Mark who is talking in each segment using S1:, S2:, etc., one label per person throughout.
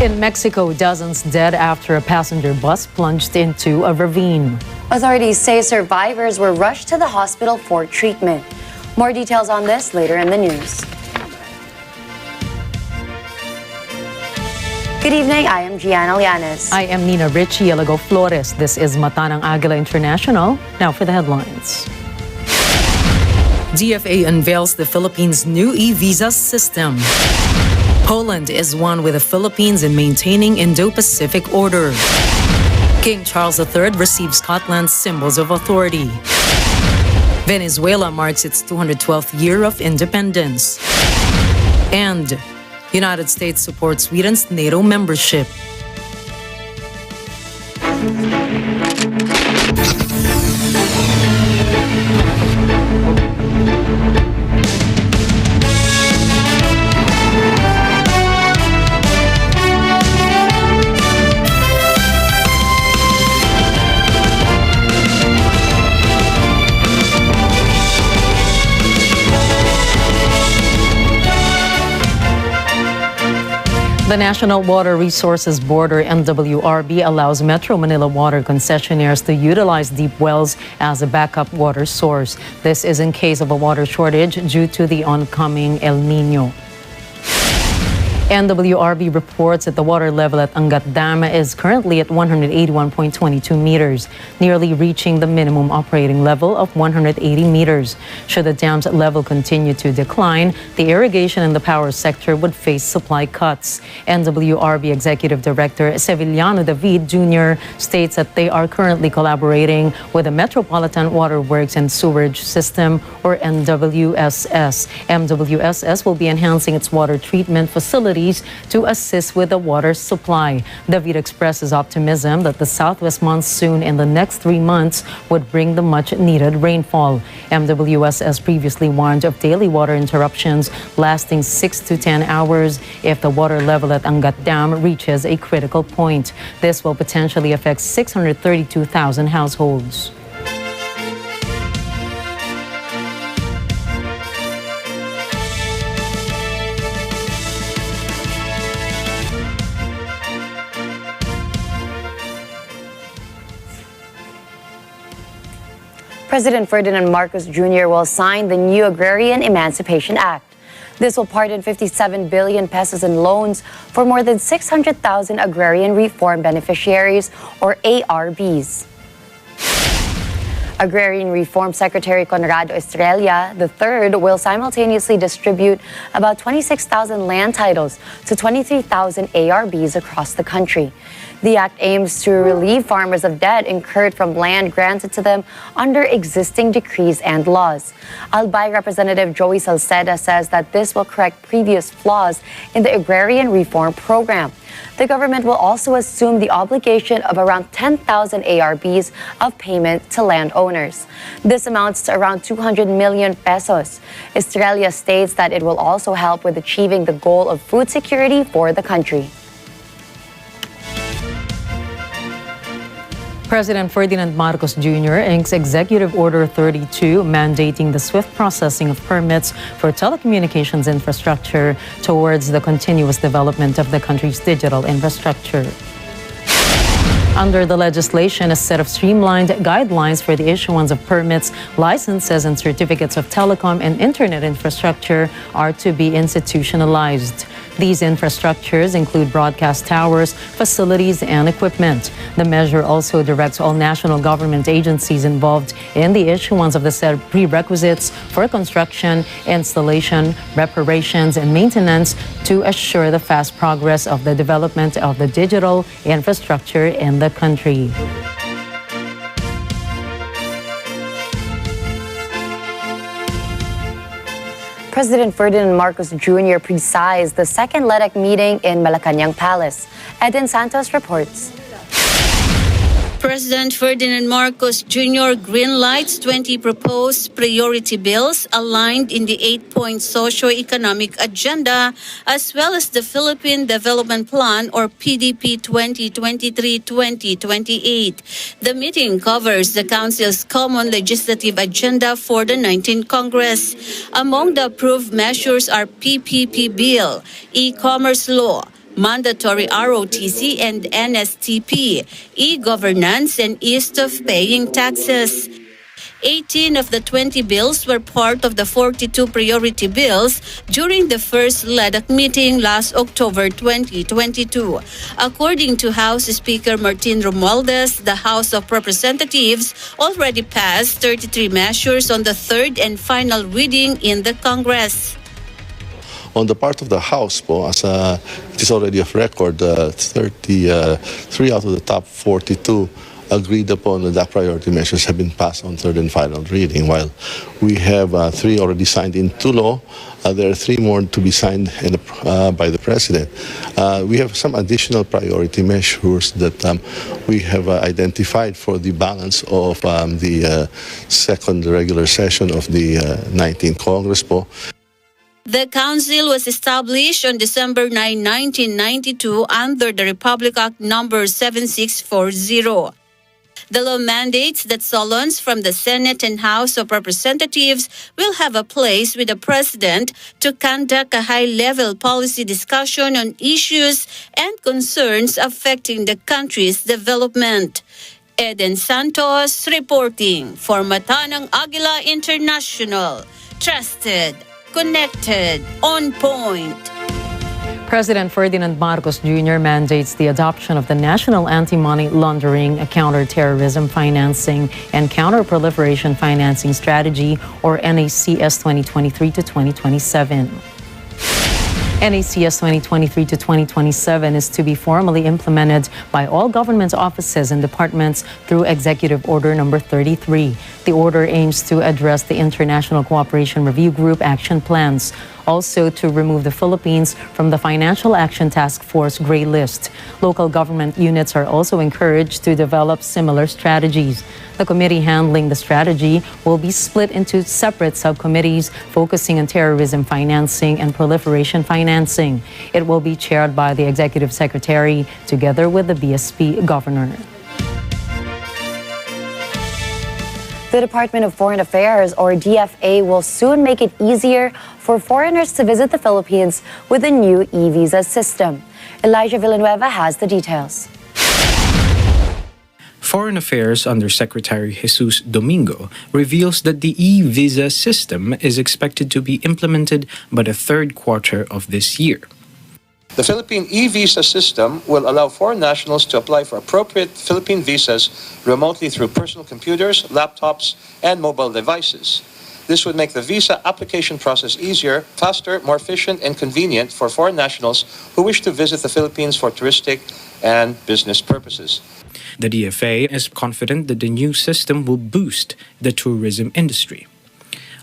S1: In Mexico, dozens dead after a passenger bus plunged into a ravine.
S2: Authorities say survivors were rushed to the hospital for treatment. More details on this later in the news. Good evening, I am Gianna Llanes.
S1: I am Nina Richie Elago Flores. This is Mata ng Agila International. Now for the headlines. DFA unveils the Philippines' new e-visa system. Poland is one with the Philippines in maintaining Indo-Pacific order. King Charles III receives Scotland's symbols of authority. Venezuela marks its 212th year of independence. And United States supports Sweden's NATO membership. The National Water Resources Board, or NWRB, allows Metro Manila water concessionaires to utilize deep wells as a backup water source. This is in case of a water shortage due to the oncoming El Nino. NWRB reports that the water level at Angat Dam is currently at 181.22 meters, nearly reaching the minimum operating level of 180 meters. Should the dam's level continue to decline, the irrigation and the power sector would face supply cuts. NWRB Executive Director Sevillano David Jr. states that they are currently collaborating with the Metropolitan Water Works and Sewerage System, or MWSS. MWSS will be enhancing its water treatment facilities to assist with the water supply. David expresses optimism that the southwest monsoon in the next 3 months would bring the much-needed rainfall. MWSS previously warned of daily water interruptions lasting 6 to 10 hours if the water level at Angat Dam reaches a critical point. This will potentially affect 632,000 households.
S2: President Ferdinand Marcos Jr. will sign the new Agrarian Emancipation Act. This will pardon 57 billion pesos in loans for more than 600,000 agrarian reform beneficiaries, or ARBs. Agrarian Reform Secretary Conrado Estrella III will simultaneously distribute about 26,000 land titles to 23,000 ARBs across the country. The act aims to relieve farmers of debt incurred from land granted to them under existing decrees and laws. Albay Representative Joey Salceda says that this will correct previous flaws in the agrarian reform program. The government will also assume the obligation of around 10,000 ARBs of payment to landowners. This amounts to around 200 million pesos. Estrella states that it will also help with achieving the goal of food security for the country.
S1: President Ferdinand Marcos Jr. inks Executive Order 32 mandating the swift processing of permits for telecommunications infrastructure towards the continuous development of the country's digital infrastructure. Under the legislation, a set of streamlined guidelines for the issuance of permits, licenses, and certificates of telecom and internet infrastructure are to be institutionalized. These infrastructures include broadcast towers, facilities, and equipment. The measure also directs all national government agencies involved in the issuance of the set of prerequisites for construction, installation, reparations, and maintenance to assure the fast progress of the development of the digital infrastructure in the country.
S2: President Ferdinand Marcos Jr. presided the second LEDEC meeting in Malacañang Palace. Eden Santos reports.
S3: President Ferdinand Marcos Jr. greenlights 20 proposed priority bills aligned in the 8-point socio-economic agenda, as well as the Philippine Development Plan, or PDP 2023-2028. The meeting covers the Council's common legislative agenda for the 19th Congress. Among the approved measures are PPP bill, e-commerce law, mandatory ROTC and NSTP, e-governance, and ease of paying taxes. 18 of the 20 bills were part of the 42 priority bills during the first LEDAC meeting last October 2022. According to House Speaker Martin Romualdez, the House of Representatives already passed 33 measures on the third and final reading in the Congress.
S4: On the part of the House, as it is already of record, 33 out of the top 42 agreed upon that priority measures have been passed on third and final reading, while we have 3 already signed into law. There are 3 more to be signed by the President. We have some additional priority measures that we have identified for the balance of the second regular session of the 19th Congress.
S3: The Council was established on December 9, 1992 under the Republic Act No. 7640. The law mandates that Solons from the Senate and House of Representatives will have a place with the President to conduct a high-level policy discussion on issues and concerns affecting the country's development. Eden Santos reporting for Matanang Agila International. Trusted, connected, on point.
S1: President Ferdinand Marcos Jr. mandates the adoption of the National Anti-Money Laundering, Counter-Terrorism Financing, and Counter-Proliferation Financing Strategy, or NACS 2023 to 2027. NACS 2023 to 2027 is to be formally implemented by all government offices and departments through Executive Order Number 33. The order aims to address the International Cooperation Review Group action plans, also to remove the Philippines from the Financial Action Task Force Gray List. Local government units are also encouraged to develop similar strategies. The committee handling the strategy will be split into separate subcommittees focusing on terrorism financing and proliferation financing. It will be chaired by the Executive Secretary together with the BSP Governor.
S2: The Department of Foreign Affairs, or DFA, will soon make it easier for foreigners to visit the Philippines with a new e-visa system. Elijah Villanueva has the details.
S5: Foreign Affairs Undersecretary Jesus Domingo reveals that the e-visa system is expected to be implemented by the third quarter of this year.
S6: The Philippine e-visa system will allow foreign nationals to apply for appropriate Philippine visas remotely through personal computers, laptops, and mobile devices. This would make the visa application process easier, faster, more efficient, and convenient for foreign nationals who wish to visit the Philippines for touristic and business purposes.
S5: The DFA is confident that the new system will boost the tourism industry.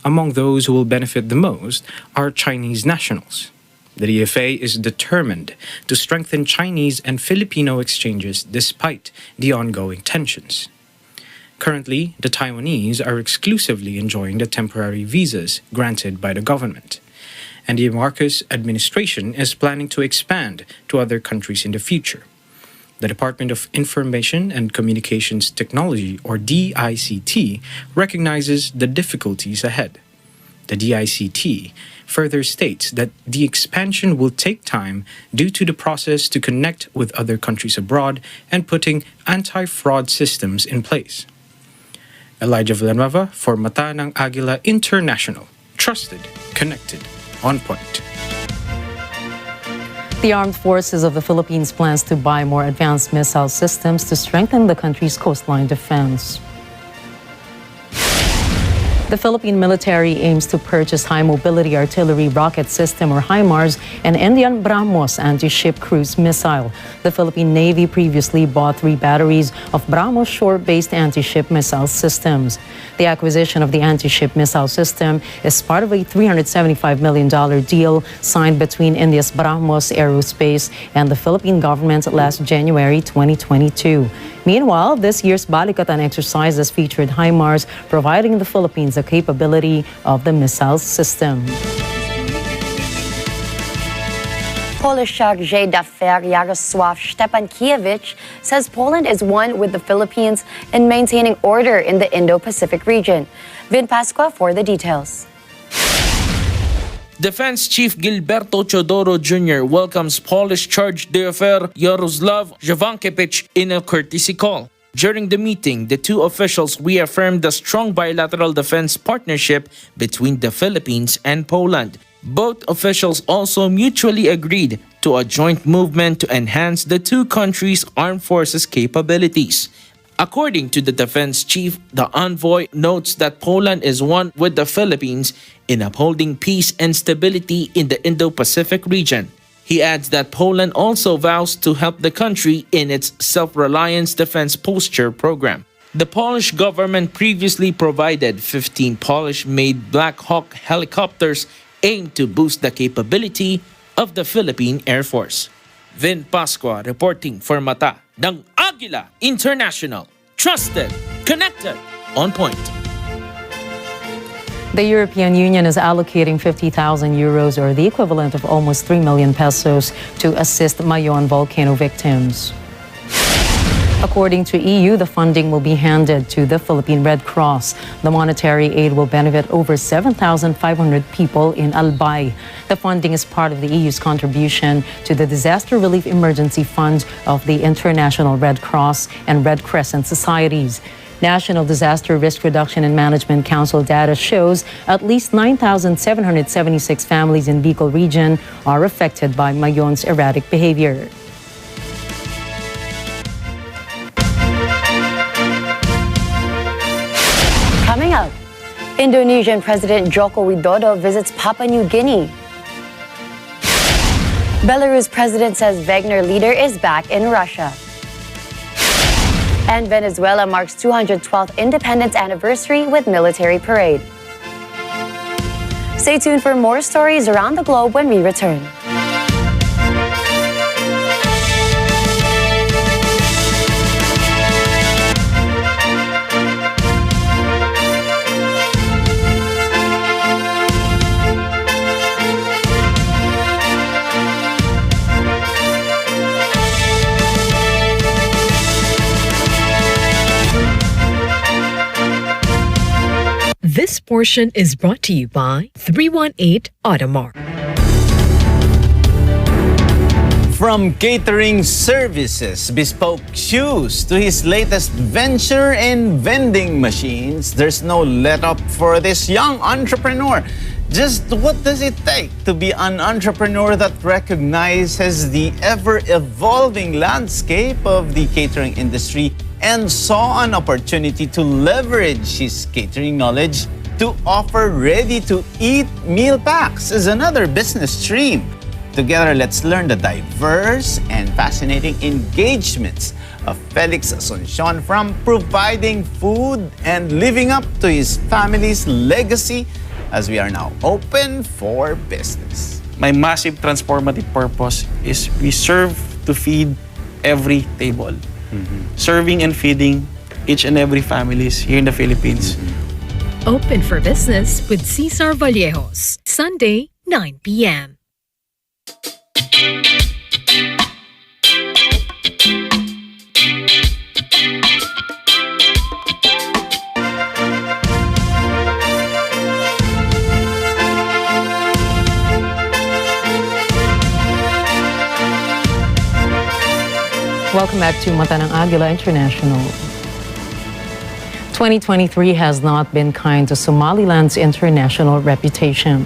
S5: Among those who will benefit the most are Chinese nationals. The DFA is determined to strengthen Chinese and Filipino exchanges despite the ongoing tensions. Currently, the Taiwanese are exclusively enjoying the temporary visas granted by the government, and the Marcos administration is planning to expand to other countries in the future. The Department of Information and Communications Technology, or DICT, recognizes the difficulties ahead. The DICT further states that the expansion will take time due to the process to connect with other countries abroad and putting anti-fraud systems in place. Elijah Villanueva for Matanang Agila International. Trusted, connected, on point.
S1: The Armed Forces of the Philippines plans to buy more advanced missile systems to strengthen the country's coastline defense. The Philippine military aims to purchase high-mobility artillery rocket system, or HIMARS, and Indian BrahMos anti-ship cruise missile. The Philippine Navy previously bought 3 batteries of BrahMos shore-based anti-ship missile systems. The acquisition of the anti-ship missile system is part of a $375 million deal signed between India's BrahMos Aerospace and the Philippine government last January 2022. Meanwhile, this year's Balikatan exercises featured HIMARS, providing the Philippines the capability of the missile system.
S2: Polish chargé d'affaires Jarosław Stepankiewicz says Poland is one with the Philippines in maintaining order in the Indo-Pacific region. Vin Pasqua for the details.
S7: Defense Chief Gilberto Chodoro Jr. welcomes Polish Charge d'Affaires Yaroslav Jovankiewicz in a courtesy call. During the meeting, the two officials reaffirmed the strong bilateral defense partnership between the Philippines and Poland. Both officials also mutually agreed to a joint movement to enhance the two countries' armed forces capabilities. According to the defense chief, the envoy notes that Poland is one with the Philippines in upholding peace and stability in the Indo-Pacific region. He adds that Poland also vows to help the country in its self-reliance defense posture program. The Polish government previously provided 15 Polish-made Black Hawk helicopters aimed to boost the capability of the Philippine Air Force. Vin Pascua reporting for Mata ng Agila International. Trusted, connected, on point.
S1: The European Union is allocating 50,000 euros, or the equivalent of almost 3 million pesos, to assist Mayon volcano victims. According to EU, the funding will be handed to the Philippine Red Cross. The monetary aid will benefit over 7,500 people in Albay. The funding is part of the EU's contribution to the Disaster Relief Emergency Fund of the International Red Cross and Red Crescent Societies. National Disaster Risk Reduction and Management Council data shows at least 9,776 families in Bicol region are affected by Mayon's erratic behavior.
S2: Coming up, Indonesian President Joko Widodo visits Papua New Guinea. Belarus president says Wagner leader is back in Russia. And Venezuela marks 212th independence anniversary with military parade. Stay tuned for more stories around the globe when we return.
S8: This portion is brought to you by 318 Automart.
S9: From catering services, bespoke shoes, to his latest venture in vending machines, there's no let-up for this young entrepreneur. Just what does it take to be an entrepreneur that recognizes the ever-evolving landscape of the catering industry and saw an opportunity to leverage his catering knowledge to offer ready-to-eat meal packs as another business stream? Together, let's learn the diverse and fascinating engagements of Felix Asuncion, from providing food and living up to his family's legacy as we are now open for business.
S10: My massive transformative purpose is we serve to feed every table. Serving and feeding each and every families here in the Philippines.
S8: Open for business with Cesar Vallejos, Sunday, 9 p.m.
S1: Welcome back to Mata ng Agila International. 2023 has not been kind to Somaliland's international reputation.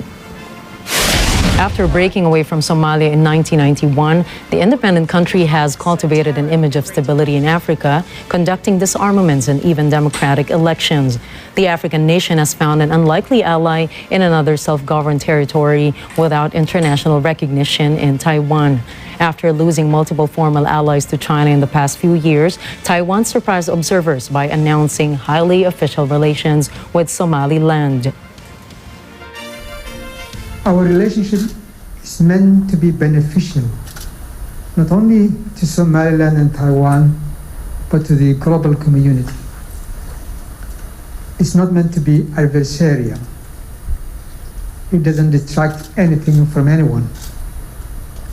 S1: After breaking away from Somalia in 1991, the independent country has cultivated an image of stability in Africa, conducting disarmaments and even democratic elections. The African nation has found an unlikely ally in another self-governed territory without international recognition in Taiwan. After losing multiple formal allies to China in the past few years, Taiwan surprised observers by announcing highly official relations with Somaliland.
S11: Our relationship is meant to be beneficial, not only to Somaliland and Taiwan, but to the global community. It's not meant to be adversarial. It doesn't detract anything from anyone.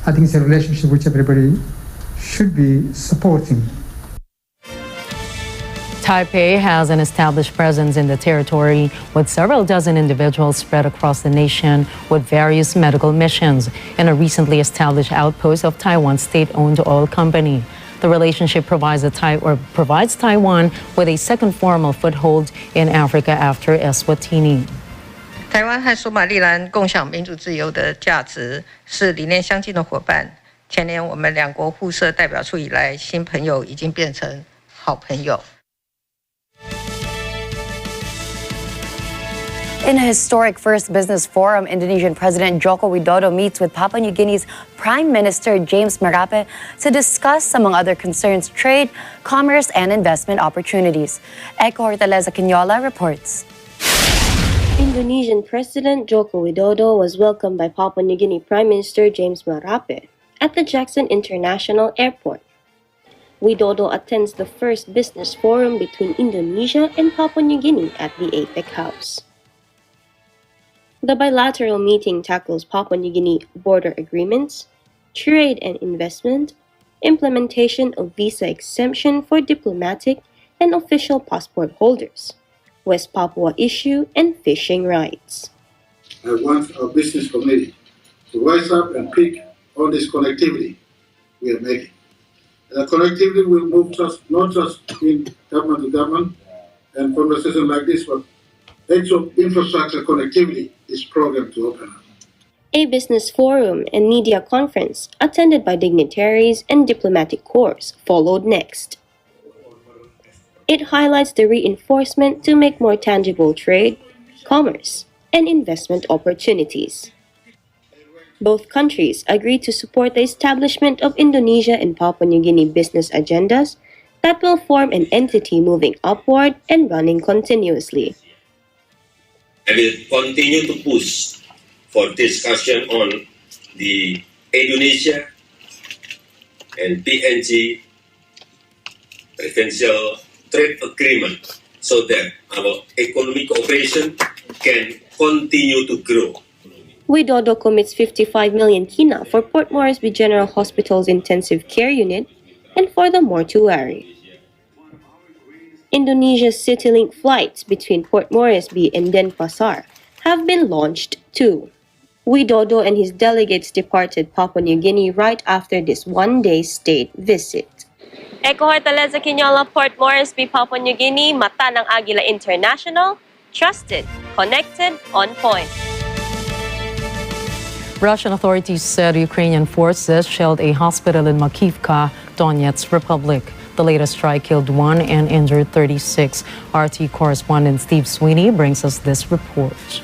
S11: I think it's a relationship which everybody should be supporting.
S1: Taipei has an established presence in the territory with several dozen individuals spread across the nation with various medical missions in a recently established outpost of Taiwan's state-owned oil company. The relationship provides Taiwan with a second formal foothold in Africa after Eswatini.
S12: 台湾和索马利兰共享民主自由的价值，是理念相近的伙伴。前年我们两国互设代表处以来，新朋友已经变成好朋友。
S2: In a historic first business forum, Indonesian President Joko Widodo meets with Papua New Guinea's Prime Minister James Marape to discuss, among other concerns, trade, commerce, and investment opportunities. Echo Hortaleza Quinola reports.
S13: Indonesian President Joko Widodo was welcomed by Papua New Guinea Prime Minister James Marape at the Jackson International Airport. Widodo attends the first business forum between Indonesia and Papua New Guinea at the APEC House. The bilateral meeting tackles Papua New Guinea border agreements, trade and investment, implementation of visa exemption for diplomatic and official passport holders, West Papua issue, and fishing rights.
S14: I want our business community to rise up and pick on this connectivity we are making. And the connectivity will move not just in government to government and conversation like this, but actual infrastructure connectivity is programmed to open up.
S13: A business forum and media conference attended by dignitaries and diplomatic corps followed next. It highlights the reinforcement to make more tangible trade, commerce, and investment opportunities. Both countries agreed to support the establishment of Indonesia and Papua New Guinea business agendas that will form an entity moving upward and running continuously.
S15: I will continue to push for discussion on the Indonesia and PNG preferential trade agreement so that our economic cooperation can continue to grow.
S13: Widodo commits 55 million kina for Port Moresby General Hospital's intensive care unit and for the mortuary. Indonesia's CityLink flights between Port Moresby and Denpasar have been launched too. Widodo and his delegates departed Papua New Guinea right after this one-day state visit.
S16: Echo Hortaleza Quinola, Port Moresby, Papua New Guinea, mata ng Agila International, trusted, connected, on point.
S1: Russian authorities said Ukrainian forces shelled a hospital in Makivka, Donetsk Republic. The latest strike killed 1 and injured 36. RT correspondent Steve Sweeney brings us this report.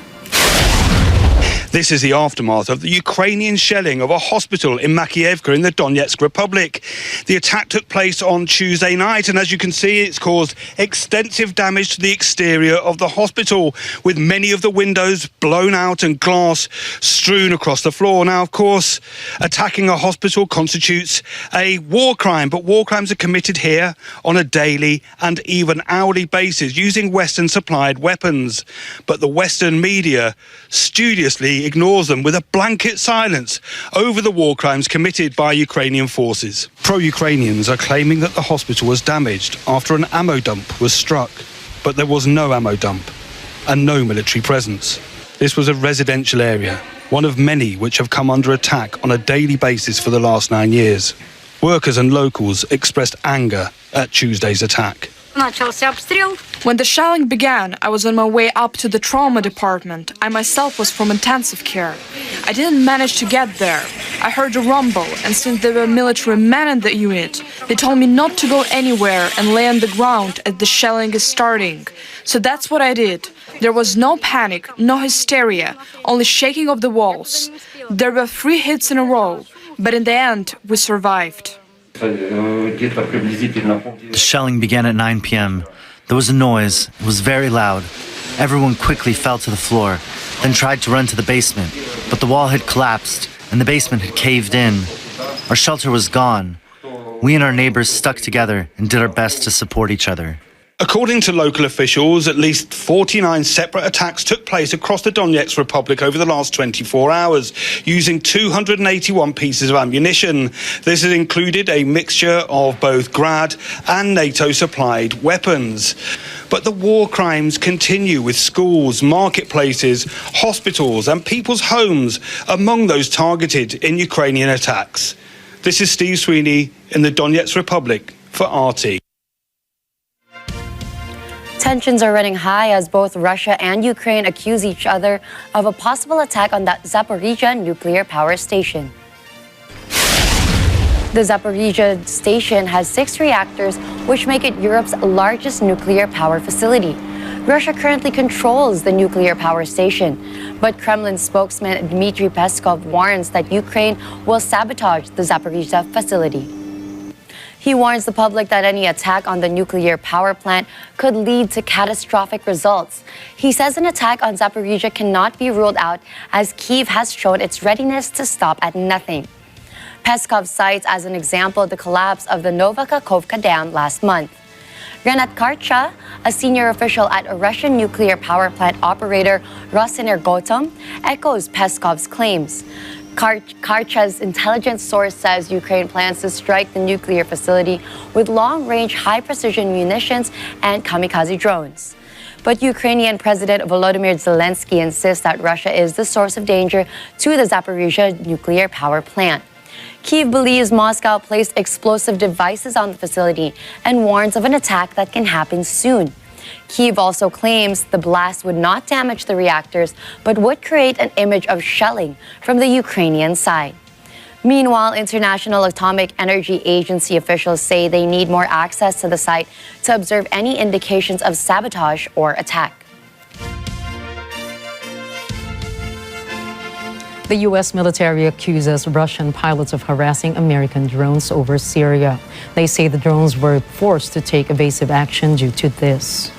S17: This is the aftermath of the Ukrainian shelling of a hospital in Makiivka in the Donetsk Republic. The attack took place on Tuesday night, and as you can see, it's caused extensive damage to the exterior of the hospital, with many of the windows blown out and glass strewn across the floor. Now, of course, attacking a hospital constitutes a war crime, but war crimes are committed here on a daily and even hourly basis using Western-supplied weapons. But the Western media studiously ignores them with a blanket silence over the war crimes committed by Ukrainian forces. Pro-Ukrainians are claiming that the hospital was damaged after an ammo dump was struck, but there was no ammo dump and no military presence. This was a residential area, one of many which have come under attack on a daily basis for the last 9 years. Workers and locals expressed anger at Tuesday's attack.
S18: When the shelling began, I was on my way up to the trauma department. I myself was from intensive care. I didn't manage to get there. I heard a rumble, and since there were military men in the unit, they told me not to go anywhere and lay on the ground as the shelling is starting. So that's what I did. There was no panic, no hysteria, only shaking of the walls. There were 3 hits in a row, but in the end, we survived.
S19: The shelling began at 9 p.m. There was a noise. It was very loud. Everyone quickly fell to the floor, then tried to run to the basement. But the wall had collapsed, and the basement had caved in. Our shelter was gone. We and our neighbors stuck together and did our best to support each other.
S17: According to local officials, at least 49 separate attacks took place across the Donetsk Republic over the last 24 hours, using 281 pieces of ammunition. This has included a mixture of both Grad and NATO-supplied weapons. But the war crimes continue, with schools, marketplaces, hospitals and people's homes among those targeted in Ukrainian attacks. This is Steve Sweeney in the Donetsk Republic for RT.
S2: Tensions are running high as both Russia and Ukraine accuse each other of a possible attack on the Zaporizhzhia nuclear power station. The Zaporizhzhia station has 6 reactors, which make it Europe's largest nuclear power facility. Russia currently controls the nuclear power station, but Kremlin spokesman Dmitry Peskov warns that Ukraine will sabotage the Zaporizhzhia facility. He warns the public that any attack on the nuclear power plant could lead to catastrophic results. He says an attack on Zaporizhzhia cannot be ruled out, as Kyiv has shown its readiness to stop at nothing. Peskov cites as an example the collapse of the Novakhovka Dam last month. Renat Karcha, a senior official at a Russian nuclear power plant operator Rosenergoatom, echoes Peskov's claims. Karcha's intelligence source says Ukraine plans to strike the nuclear facility with long-range, high-precision munitions and kamikaze drones. But Ukrainian President Volodymyr Zelensky insists that Russia is the source of danger to the Zaporizhzhia nuclear power plant. Kyiv believes Moscow placed explosive devices on the facility and warns of an attack that can happen soon. Kyiv also claims the blast would not damage the reactors, but would create an image of shelling from the Ukrainian side. Meanwhile, International Atomic Energy Agency officials say they need more access to the site to observe any indications of sabotage or attack.
S1: The U.S. military accuses Russian pilots of harassing American drones over Syria. They say the drones were forced to take evasive action due to this.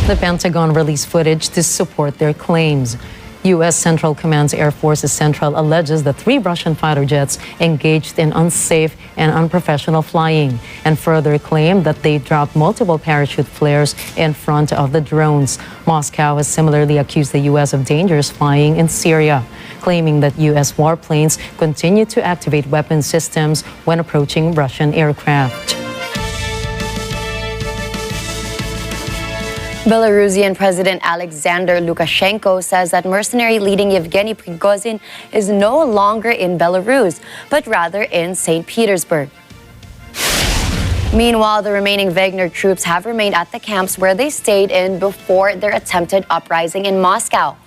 S1: The Pentagon released footage to support their claims. U.S. Central Command's Air Forces Central alleges that 3 Russian fighter jets engaged in unsafe and unprofessional flying, and further claimed that they dropped multiple parachute flares in front of the drones. Moscow has similarly accused the U.S. of dangerous flying in Syria, claiming that U.S. warplanes continue to activate weapon systems when approaching Russian aircraft.
S2: Belarusian President Alexander Lukashenko says that mercenary leader Yevgeny Prigozhin is no longer in Belarus, but rather in St. Petersburg. Meanwhile, the remaining Wagner troops have remained at the camps where they stayed in before their attempted uprising in Moscow.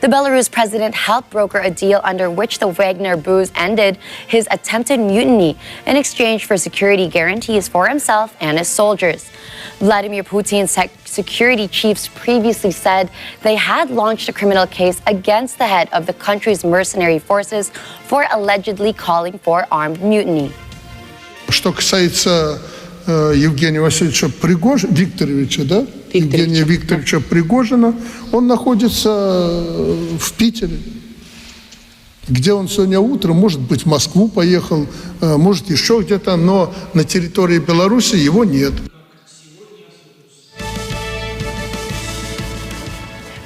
S2: The Belarus president helped broker a deal under which the Wagner Buz ended his attempted mutiny in exchange for security guarantees for himself and his soldiers. Vladimir Putin's security chiefs previously said they had launched a criminal case against the head of the country's mercenary forces for allegedly calling for armed mutiny.
S20: Что касается Евгения Васильевича Викторовича, да? Евгения Викторовича Пригожина, он находится в Питере, где он сегодня утром, может быть, в Москву поехал, может, еще где-то, но на территории Беларуси его нет.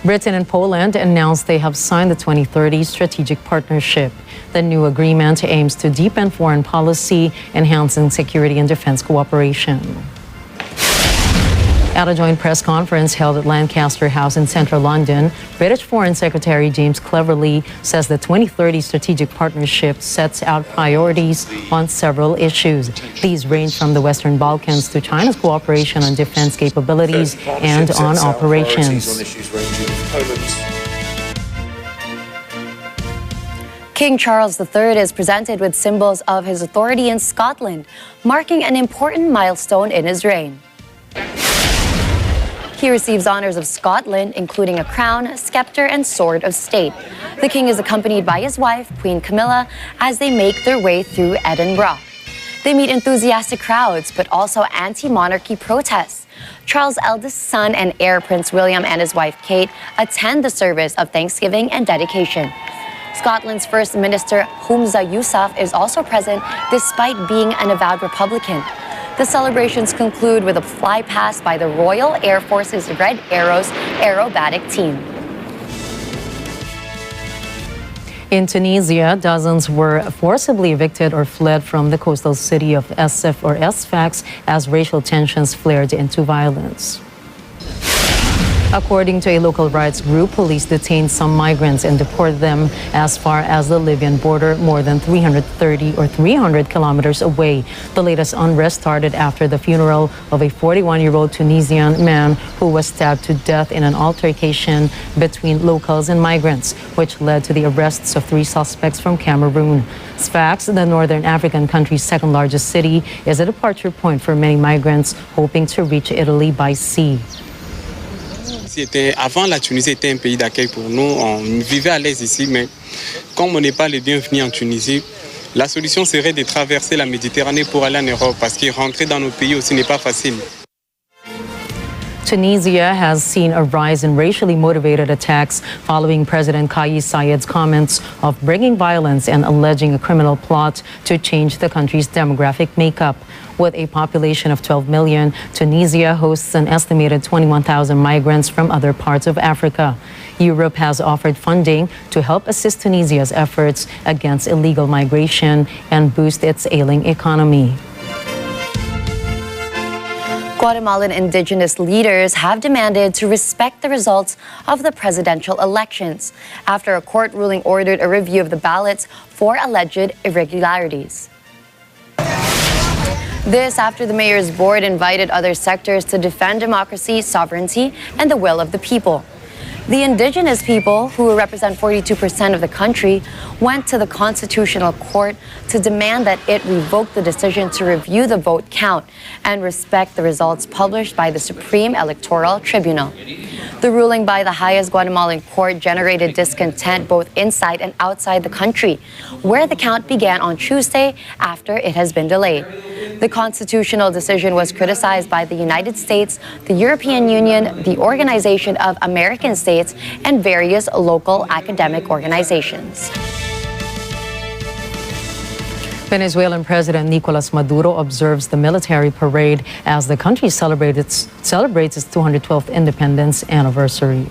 S1: Britain and Poland announced they have signed the 2030 strategic partnership. The new agreement aims to deepen foreign policy, enhancing security and defense cooperation. At a joint press conference held at Lancaster House in central London, British Foreign Secretary James Cleverly says the 2030 strategic partnership sets out priorities on several issues. These range from the Western Balkans to China's cooperation on defense capabilities and on operations.
S2: King Charles III is presented with symbols of his authority in Scotland, marking an important milestone in his reign. He receives honors of Scotland, including a crown, scepter, and sword of state. The king is accompanied by his wife, Queen Camilla, as they make their way through Edinburgh. They meet enthusiastic crowds, but also anti-monarchy protests. Charles' eldest son and heir, Prince William, and his wife, Kate, attend the service of thanksgiving and dedication. Scotland's First Minister, Humza Yousaf, is also present despite being an avowed Republican. The celebrations conclude with a fly past by the Royal Air Force's Red Arrows aerobatic team.
S1: In Tunisia, dozens were forcibly evicted or fled from the coastal city of Sf or Sfax as racial tensions flared into violence. According to a local rights group, police detained some migrants and deported them as far as the Libyan border, more than 300 kilometers away. The latest unrest started after the funeral of a 41-year-old Tunisian man who was stabbed to death in an altercation between locals and migrants, which led to the arrests of 3 suspects from Cameroon. Sfax, the northern African country's second largest city, is a departure point for many migrants hoping to reach Italy by sea.
S21: Avant, la Tunisie était un pays d'accueil pour nous. On vivait à l'aise ici, mais comme on n'est pas les bienvenus en Tunisie, la solution serait de traverser la Méditerranée pour aller en Europe, parce que rentrer dans nos pays aussi n'est pas facile.
S1: Tunisia has seen a rise in racially motivated attacks following President Kais Saied's comments of bringing violence and alleging a criminal plot to change the country's demographic makeup. With a population of 12 million, Tunisia hosts an estimated 21,000 migrants from other parts of Africa. Europe has offered funding to help assist Tunisia's efforts against illegal migration and boost its ailing economy.
S2: Guatemalan indigenous leaders have demanded to respect the results of the presidential elections after a court ruling ordered a review of the ballots for alleged irregularities. This after the mayor's board invited other sectors to defend democracy, sovereignty, and the will of the people. The indigenous people, who represent 42% of the country, went to the Constitutional Court to demand that it revoke the decision to review the vote count and respect the results published by the Supreme Electoral Tribunal. The ruling by the highest Guatemalan court generated discontent both inside and outside the country, where the count began on Tuesday after it has been delayed. The constitutional decision was criticized by the United States, the European Union, the Organization of American States, and various local academic organizations.
S1: Venezuelan President Nicolas Maduro observes the military parade as the country celebrates its 212th independence anniversary.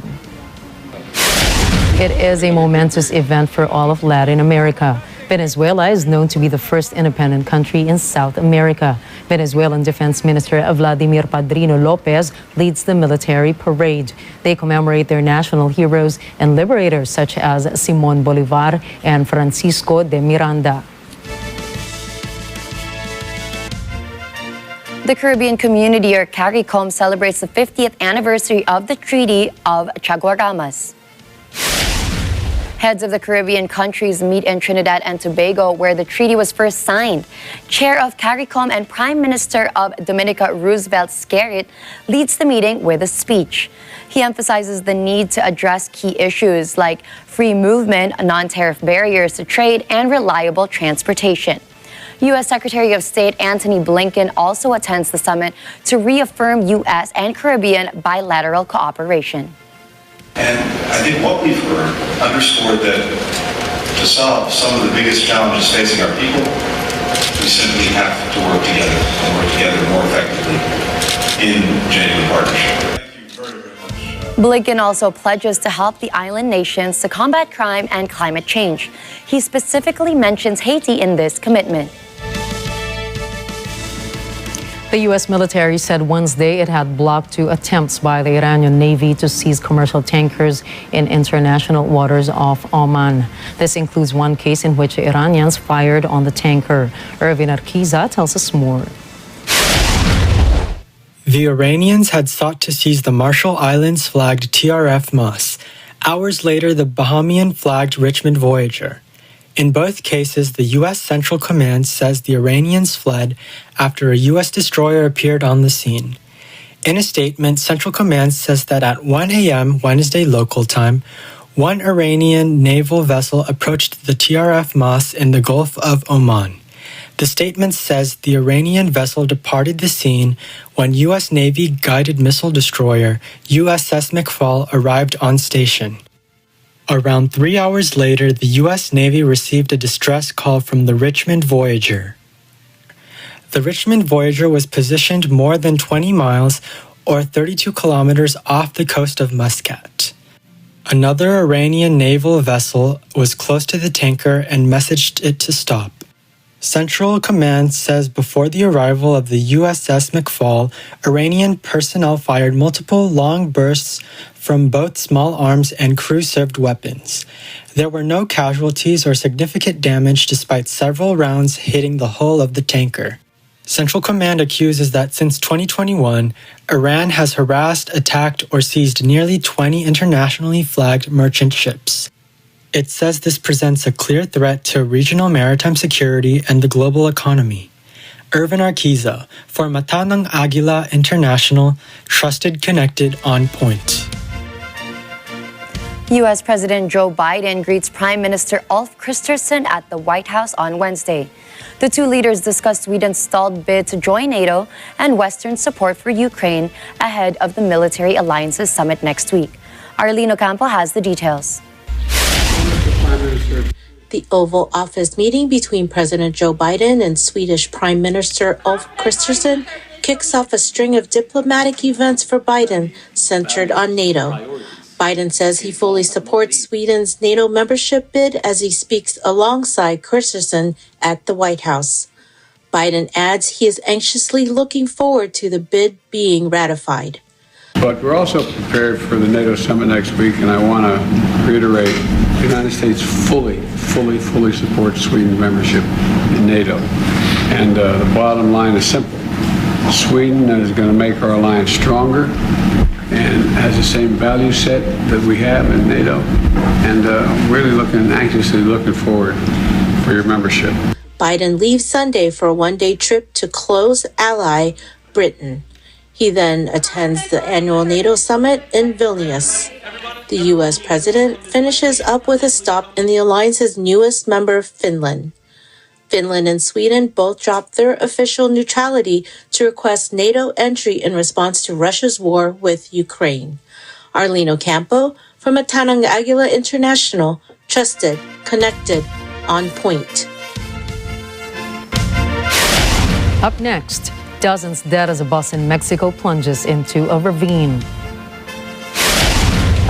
S1: It is a momentous event for all of Latin America. Venezuela is known to be the first independent country in South America. Venezuelan Defense Minister Vladimir Padrino Lopez leads the military parade. They commemorate their national heroes and liberators such as Simón Bolívar and Francisco de Miranda.
S2: The Caribbean Community, or CARICOM, celebrates the 50th anniversary of the Treaty of Chaguaramas. Heads of the Caribbean countries meet in Trinidad and Tobago, where the treaty was first signed. Chair of CARICOM and Prime Minister of Dominica, Roosevelt Skerrit, leads the meeting with a speech. He emphasizes the need to address key issues like free movement, non-tariff barriers to trade, and reliable transportation. U.S. Secretary of State Antony Blinken also attends the summit to reaffirm U.S. and Caribbean bilateral cooperation.
S22: And I think what we've heard underscored that to solve some of the biggest challenges facing our people, we simply have to work together and work together more effectively in genuine partnership.
S2: Blinken also pledges to help the island nations to combat crime and climate change. He specifically mentions Haiti in this commitment.
S1: The U.S. military said Wednesday it had blocked 2 attempts by the Iranian Navy to seize commercial tankers in international waters off Oman. This includes one case in which Iranians fired on the tanker. Irvin Arquiza tells us more.
S23: The Iranians had sought to seize the Marshall Islands flagged TRF Moss. Hours later, the Bahamian flagged Richmond Voyager. In both cases, the U.S. Central Command says the Iranians fled after a U.S. destroyer appeared on the scene. In a statement, Central Command says that at 1 a.m. Wednesday local time, one Iranian naval vessel approached the TRF Moss in the Gulf of Oman. The statement says the Iranian vessel departed the scene when U.S. Navy guided missile destroyer USS McFall arrived on station. Around 3 hours later, the U.S. Navy received a distress call from the Richmond Voyager. The Richmond Voyager was positioned more than 20 miles or 32 kilometers off the coast of Muscat. Another Iranian naval vessel was close to the tanker and messaged it to stop. Central Command says before the arrival of the USS McFall, Iranian personnel fired multiple long bursts from both small arms and crew-served weapons. There were no casualties or significant damage despite several rounds hitting the hull of the tanker. Central Command accuses that since 2021, Iran has harassed, attacked, or seized nearly 20 internationally flagged merchant ships. It says this presents a clear threat to regional maritime security and the global economy. Irvin Arquiza, for Mata ng Agila International, trusted, connected, on point.
S2: U.S. President Joe Biden greets Prime Minister Ulf Kristersson at the White House on Wednesday. The two leaders discussed Sweden's stalled bid to join NATO and Western support for Ukraine ahead of the Military Alliances Summit next week. Arlene Ocampo has the details.
S3: The Oval Office meeting between President Joe Biden and Swedish Prime Minister Ulf Kristersson kicks off a string of diplomatic events for Biden centered on NATO. Biden says he fully supports Sweden's NATO membership bid as he speaks alongside Kristersson at the White House. Biden adds he is anxiously looking forward to the bid being ratified.
S4: But we're also prepared for the NATO summit next week, and I want to reiterate, the United States fully supports Sweden's membership in NATO. And the bottom line is simple. Sweden is going to make our alliance stronger and has the same value set that we have in NATO, and anxiously looking forward for your membership.
S3: Biden leaves Sunday for a one-day trip to close ally Britain. He then attends the annual NATO summit in Vilnius. The U.S. president finishes up with a stop in the alliance's newest member, Finland. Finland and Sweden both dropped their official neutrality to request NATO entry in response to Russia's war with Ukraine. Arlene Ocampo from Mata ng Agila International, trusted, connected, on point.
S1: Up next, dozens dead as a bus in Mexico plunges into a ravine.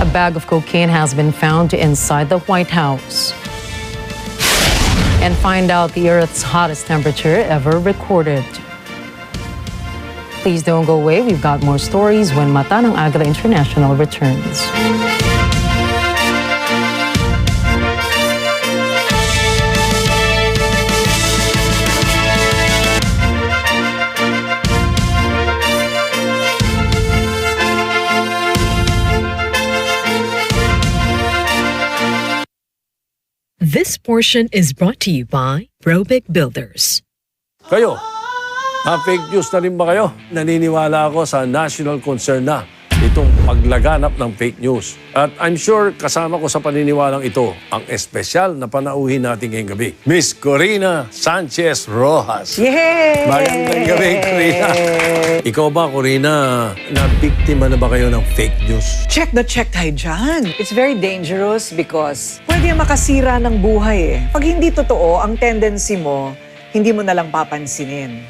S1: A bag of cocaine has been found inside the White House. And find out the Earth's hottest temperature ever recorded. Please don't go away. We've got more stories when Mata ng Agila International returns.
S8: This portion is brought to you by Robic Builders.
S6: Kayo, na-fake news na rin ba kayo? Naniniwala ako sa national concern na itong paglaganap ng fake news. At I'm sure kasama ko sa paniniwalang ito ang espesyal na panauhin natin ngayong gabi. Miss Corina Sanchez Rojas.
S24: Yay!
S6: Magandang gabi, Corina. Ikaw ba, Corina, na-biktima na ba kayo ng fake news?
S24: Check tayo dyan. It's very dangerous because pwede makasira ng buhay eh. Pag hindi totoo, ang tendency mo, hindi mo nalang papansinin.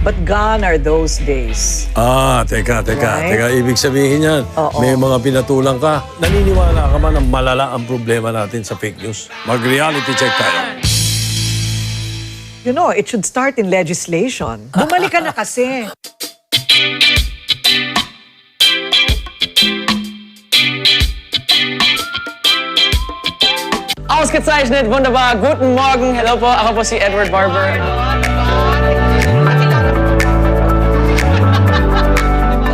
S24: But gone are those days.
S6: Teka. Ibig sabihin yan, may mga pinatulang ka. Naniniwala ka ba na malala ang problema natin sa fake news? Mag-reality check tayo.
S24: You know, it should start in legislation. Bumalik ka na kasi.
S25: Ausgezeichnet, wunderbar. Guten Morgen. Hello po, ako po si Edward Barber.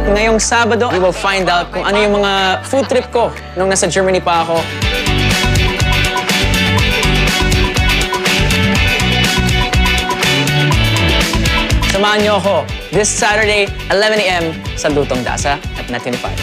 S25: Ngayong Sabado, we will find out kung ano yung mga food trip ko nung nasa Germany pa ako. Samahan niyo ako this Saturday, 11 a.m. sa Lutong Dasa at Natinipay.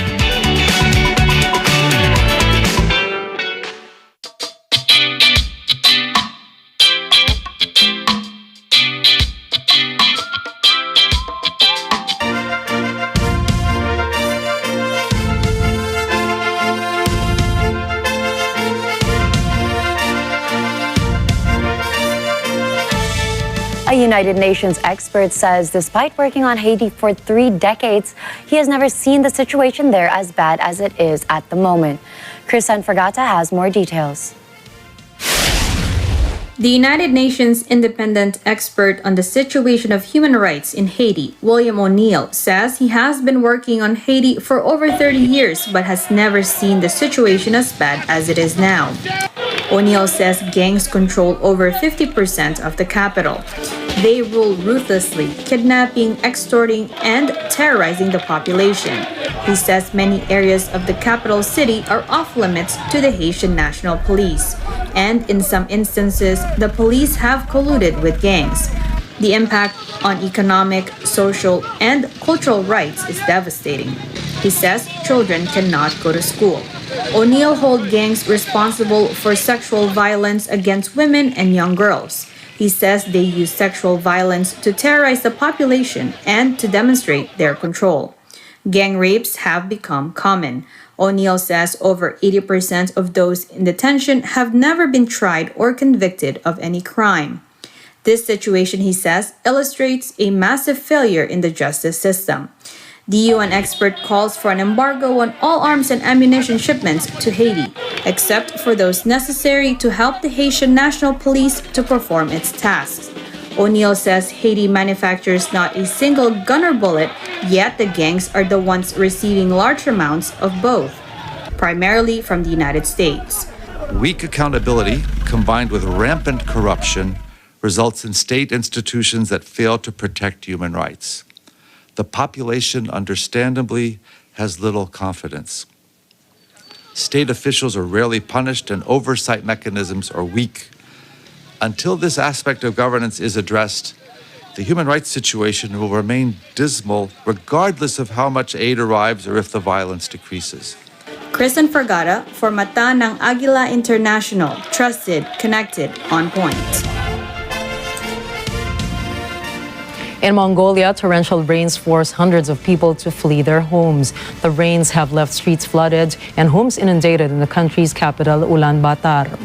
S2: A United Nations expert says despite working on Haiti for 3 decades, he has never seen the situation there as bad as it is at the moment. Crisan Fergata has more details.
S5: The United Nations independent expert on the situation of human rights in Haiti, William O'Neill, says he has been working on Haiti for over 30 years but has never seen the situation as bad as it is now. O'Neill says gangs control over 50% of the capital. They rule ruthlessly, kidnapping, extorting, and terrorizing the population. He says many areas of the capital city are off limits to the Haitian National Police, and in some instances, the police have colluded with gangs. The impact on economic, social, and cultural rights is devastating. He says children cannot go to school. O'Neill holds gangs responsible for sexual violence against women and young girls. He says they use sexual violence to terrorize the population and to demonstrate their control. Gang rapes have become common. O'Neill says over 80% of those in detention have never been tried or convicted of any crime. This situation, he says, illustrates a massive failure in the justice system. The UN expert calls for an embargo on all arms and ammunition shipments to Haiti, except for those necessary to help the Haitian National Police to perform its tasks. O'Neill says Haiti manufactures not a single gun or bullet, yet the gangs are the ones receiving large amounts of both, primarily from the United States.
S7: Weak accountability combined with rampant corruption results in state institutions that fail to protect human rights. The population, understandably, has little confidence. State officials are rarely punished and oversight mechanisms are weak. Until this aspect of governance is addressed, the human rights situation will remain dismal regardless of how much aid arrives or if the violence decreases.
S5: Crisan Fergata for Mata ng Agila International, trusted, connected, on point.
S1: In Mongolia, torrential rains forced hundreds of people to flee their homes. The rains have left streets flooded and homes inundated in the country's capital, Ulaanbaatar.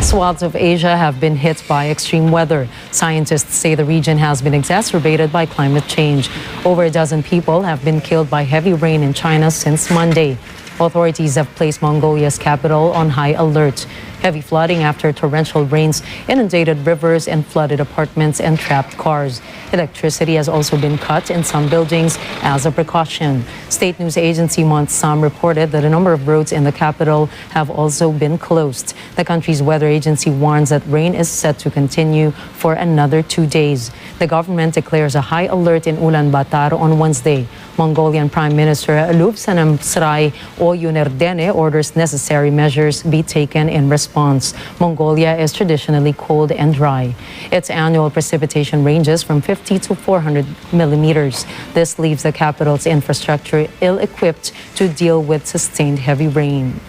S1: Swaths of Asia have been hit by extreme weather. Scientists say the region has been exacerbated by climate change. Over a dozen people have been killed by heavy rain in China since Monday. Authorities have placed Mongolia's capital on high alert. Heavy flooding after torrential rains inundated rivers and flooded apartments and trapped cars. Electricity has also been cut in some buildings as a precaution. State news agency Monsam reported that a number of roads in the capital have also been closed. The country's weather agency warns that rain is set to continue for another 2 days. The government declares a high alert in Ulaanbaatar on Wednesday. Mongolian Prime Minister Lubsanam Srai Oyunerdene orders necessary measures be taken in response. Mongolia is traditionally cold and dry. Its annual precipitation ranges from 50 to 400 millimeters. This leaves the capital's infrastructure ill-equipped to deal with sustained heavy rain.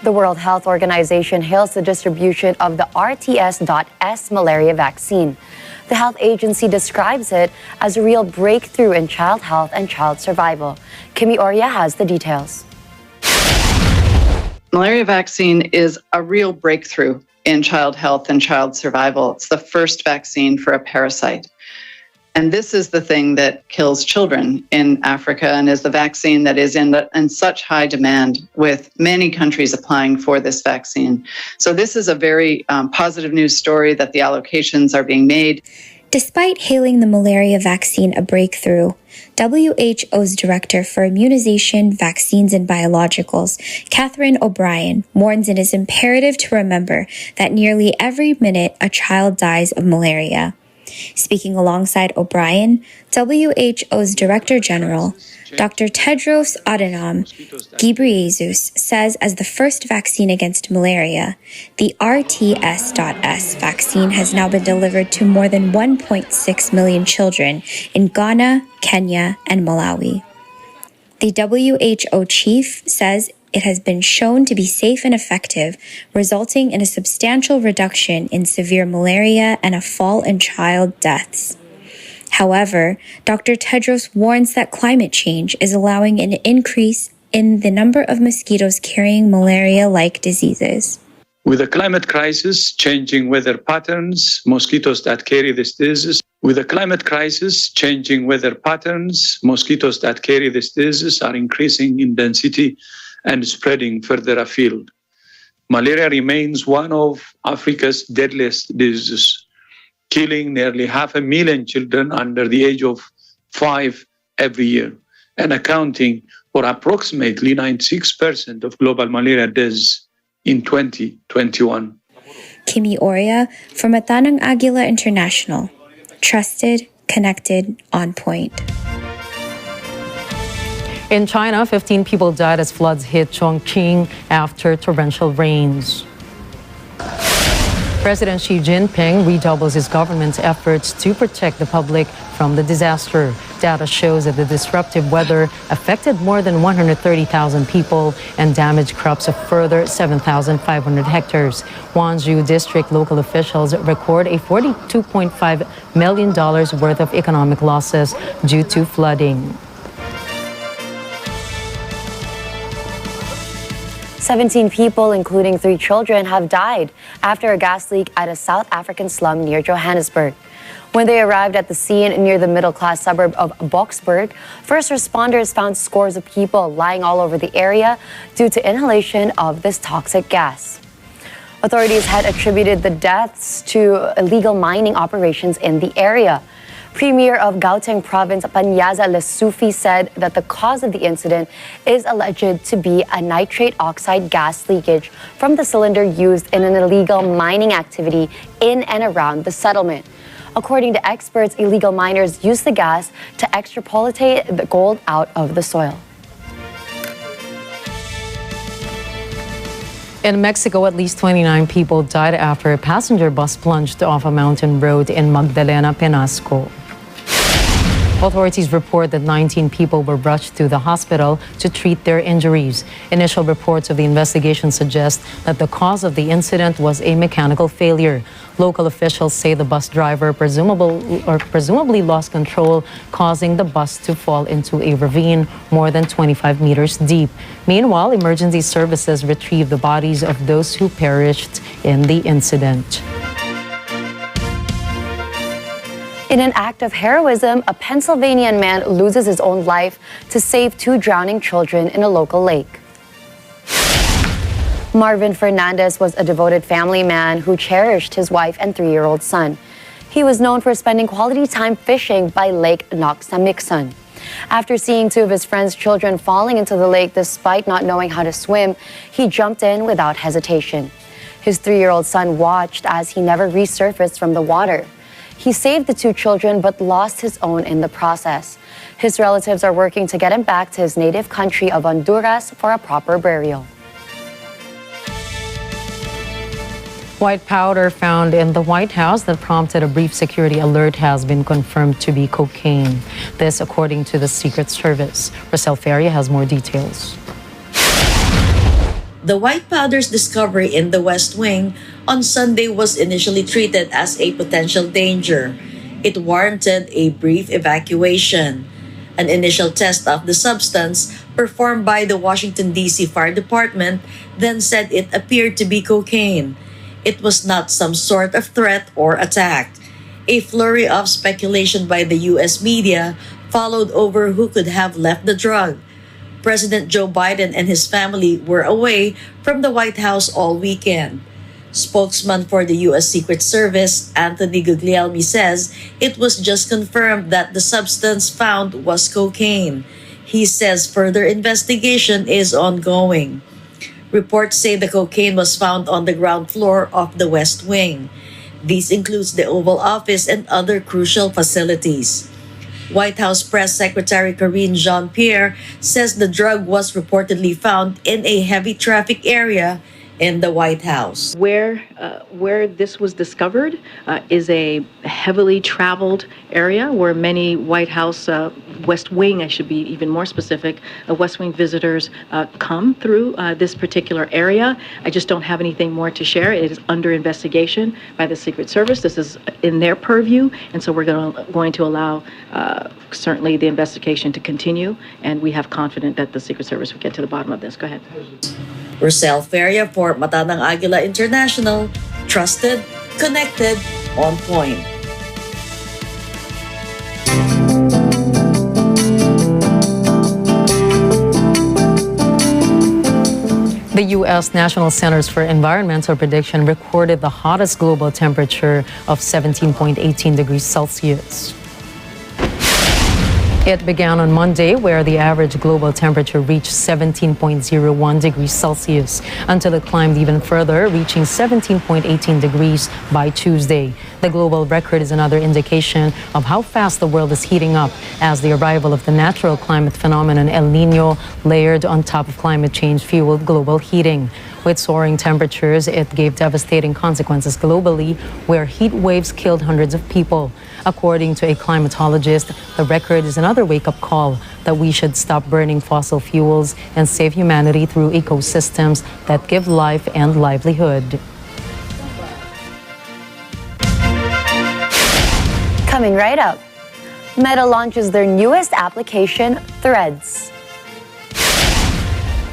S2: The World Health Organization hails the distribution of the RTS.S malaria vaccine. The health agency describes it as a real breakthrough in child health and child survival. Kimi Oria has the details.
S9: Malaria vaccine is a real breakthrough in child health and child survival. It's the first vaccine for a parasite. And this is the thing that kills children in Africa and is the vaccine that is in such high demand, with many countries applying for this vaccine. So this is a very positive news story that the allocations are being made.
S10: Despite hailing the malaria vaccine a breakthrough, WHO's Director for Immunization, Vaccines and Biologicals, Catherine O'Brien, warns it is imperative to remember that nearly every minute a child dies of malaria. Speaking alongside O'Brien, WHO's Director General, Dr. Tedros Adhanom Ghebreyesus, says as the first vaccine against malaria, the RTS.S vaccine has now been delivered to more than 1.6 million children in Ghana, Kenya, and Malawi. The WHO chief says it has been shown to be safe and effective, resulting in a substantial reduction in severe malaria and a fall in child deaths. However, Dr. Tedros warns that climate change is allowing an increase in the number of mosquitoes carrying malaria-like diseases.
S11: With the climate crisis, changing weather patterns, mosquitoes that carry this disease. With the climate crisis, changing weather patterns, mosquitoes that carry this disease are increasing in density and spreading further afield. Malaria remains one of Africa's deadliest diseases, killing nearly 500,000 children under the age of 5 every year, and accounting for approximately 96% of global malaria deaths in 2021.
S10: Kimi Oria for Matanang Agila International. Trusted, connected, on point.
S1: In China, 15 people died as floods hit Chongqing after torrential rains. President Xi Jinping redoubles his government's efforts to protect the public from the disaster. Data shows that the disruptive weather affected more than 130,000 people and damaged crops of further 7,500 hectares. Wanzhou district local officials record a $42.5 million worth of economic losses due to flooding.
S2: 17 people, including 3 children, have died after a gas leak at a South African slum near Johannesburg. When they arrived at the scene near the middle-class suburb of Boksburg, first responders found scores of people lying all over the area due to inhalation of this toxic gas. Authorities had attributed the deaths to illegal mining operations in the area. Premier of Gauteng Province, Panyaza Lesufi, said that the cause of the incident is alleged to be a nitrate oxide gas leakage from the cylinder used in an illegal mining activity in and around the settlement. According to experts, illegal miners use the gas to extrapolate the gold out of the soil.
S1: In Mexico, at least 29 people died after a passenger bus plunged off a mountain road in Magdalena, Penasco. Authorities report that 19 people were rushed to the hospital to treat their injuries. Initial reports of the investigation suggest that the cause of the incident was a mechanical failure. Local officials say the bus driver presumably lost control, causing the bus to fall into a ravine more than 25 meters deep. Meanwhile, emergency services retrieved the bodies of those who perished in the incident.
S2: In an act of heroism, a Pennsylvanian man loses his own life to save 2 drowning children in a local lake. Marvin Fernandez was a devoted family man who cherished his wife and 3-year-old son. He was known for spending quality time fishing by Lake Noxamixon. After seeing 2 of his friend's children falling into the lake despite not knowing how to swim, he jumped in without hesitation. His 3-year-old son watched as he never resurfaced from the water. He saved the 2 children but lost his own in the process. His relatives are working to get him back to his native country of Honduras for a proper burial.
S1: White powder found in the White House that prompted a brief security alert has been confirmed to be cocaine. This according to the Secret Service. Rosel Feria has more details.
S12: The white powder's discovery in the West Wing on Sunday was initially treated as a potential danger. It warranted a brief evacuation. An initial test of the substance performed by the Washington, D.C. Fire Department then said it appeared to be cocaine. It was not some sort of threat or attack. A flurry of speculation by the U.S. media followed over who could have left the drug. President Joe Biden and his family were away from the White House all weekend. Spokesman for the U.S. Secret Service, Anthony Guglielmi, says it was just confirmed that the substance found was cocaine. He says further investigation is ongoing. Reports say the cocaine was found on the ground floor of the West Wing. These includes the Oval Office and other crucial facilities. White House Press Secretary Karine Jean-Pierre says the drug was reportedly found in a heavy traffic area in the White House.
S13: Where this was discovered is a heavily traveled area where many White House West Wing, I should be even more specific, West Wing visitors come through this particular area. I just don't have anything more to share. It is under investigation by the Secret Service. This is in their purview, and so we're going to allow certainly the investigation to continue, and we have confidence that the Secret Service will get to the bottom of this. Go ahead.
S12: Rosel Feria for Mata ng Agila International. Trusted, connected, on point.
S1: The U.S. National Centers for Environmental Prediction recorded the hottest global temperature of 17.18 degrees Celsius. It began on Monday, where the average global temperature reached 17.01 degrees Celsius, until it climbed even further, reaching 17.18 degrees by Tuesday. The global record is another indication of how fast the world is heating up, as the arrival of the natural climate phenomenon El Niño, layered on top of climate change, fueled global heating. With soaring temperatures, it gave devastating consequences globally, where heat waves killed hundreds of people. According to a climatologist, the record is another wake-up call that we should stop burning fossil fuels and save humanity through ecosystems that give life and livelihood.
S2: Coming right up, Meta launches their newest application, Threads.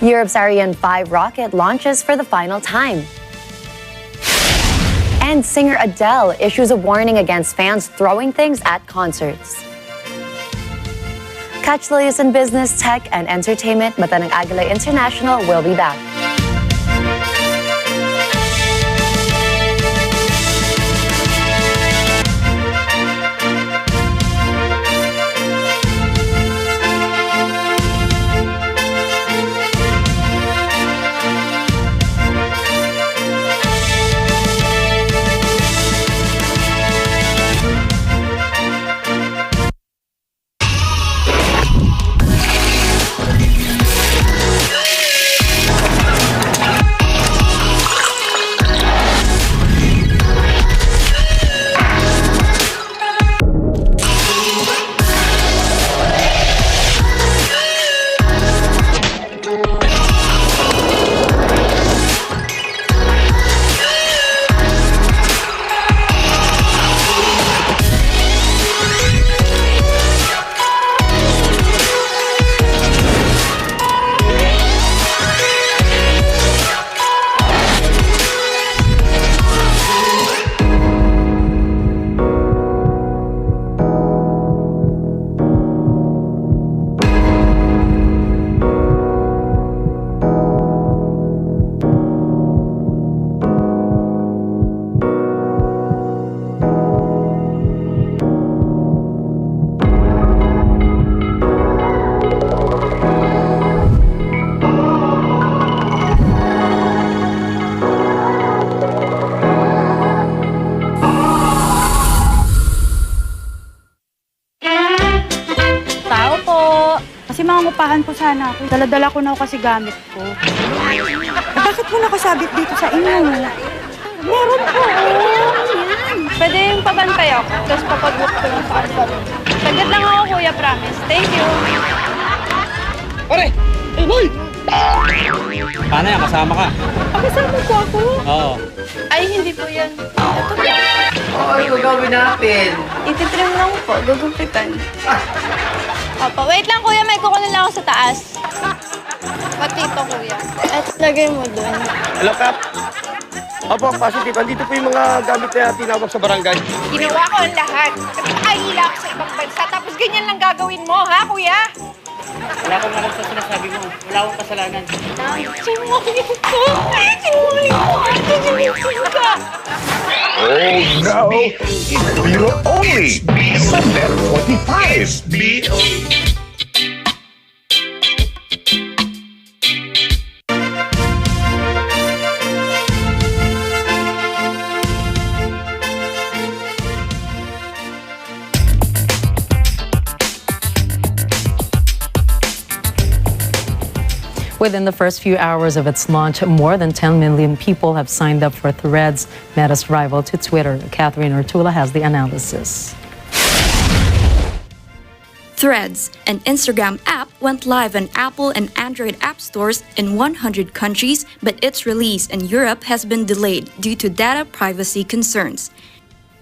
S2: Europe's Ariane 5 rocket launches for the final time. And singer Adele issues a warning against fans throwing things at concerts. Catch the latest in business, tech, and entertainment. Mata ng Agila International will be back.
S14: Mangungupahan po sana ako. Dala-dala ko na kasi gamit ko. Bakit mo nakasabit dito sa inyo? Meron po. Pwede yung pabantay ako, tapos papag-book ko lang sa kanila. Saglit lang ako, kuya, promise. Thank you.
S15: Pare! Hey, boy! Paano yan? Kasama ka?
S14: Kasama po ako?
S15: Oo.
S14: Ay, hindi po yan.
S15: Ano gagawin natin?
S14: Ititrim lang po, gugupitan. Opo, wait lang kuya, may kukunin lang ako sa taas. Pati ito kuya. At lagay mo dun.
S15: Hello, Kap. Opo, positive. Andito po yung mga gamit na tinawag sa barangay.
S16: Ginawa ko ang lahat. Nagpakahila ako sa ibang bansa, tapos ganyan lang gagawin mo, ha, kuya?
S15: Wala akong alam sa sinasabi mo. Wala akong kasalanan.
S16: Sinungaling ko! Sinungaling ka!
S18: Oh no! You're only Sunday 45.
S1: Within the first few hours of its launch, more than 10 million people have signed up for Threads, Meta's rival to Twitter. Catherine Ortula has the analysis.
S17: Threads, an Instagram app, went live on Apple and Android app stores in 100 countries, but its release in Europe has been delayed due to data privacy concerns.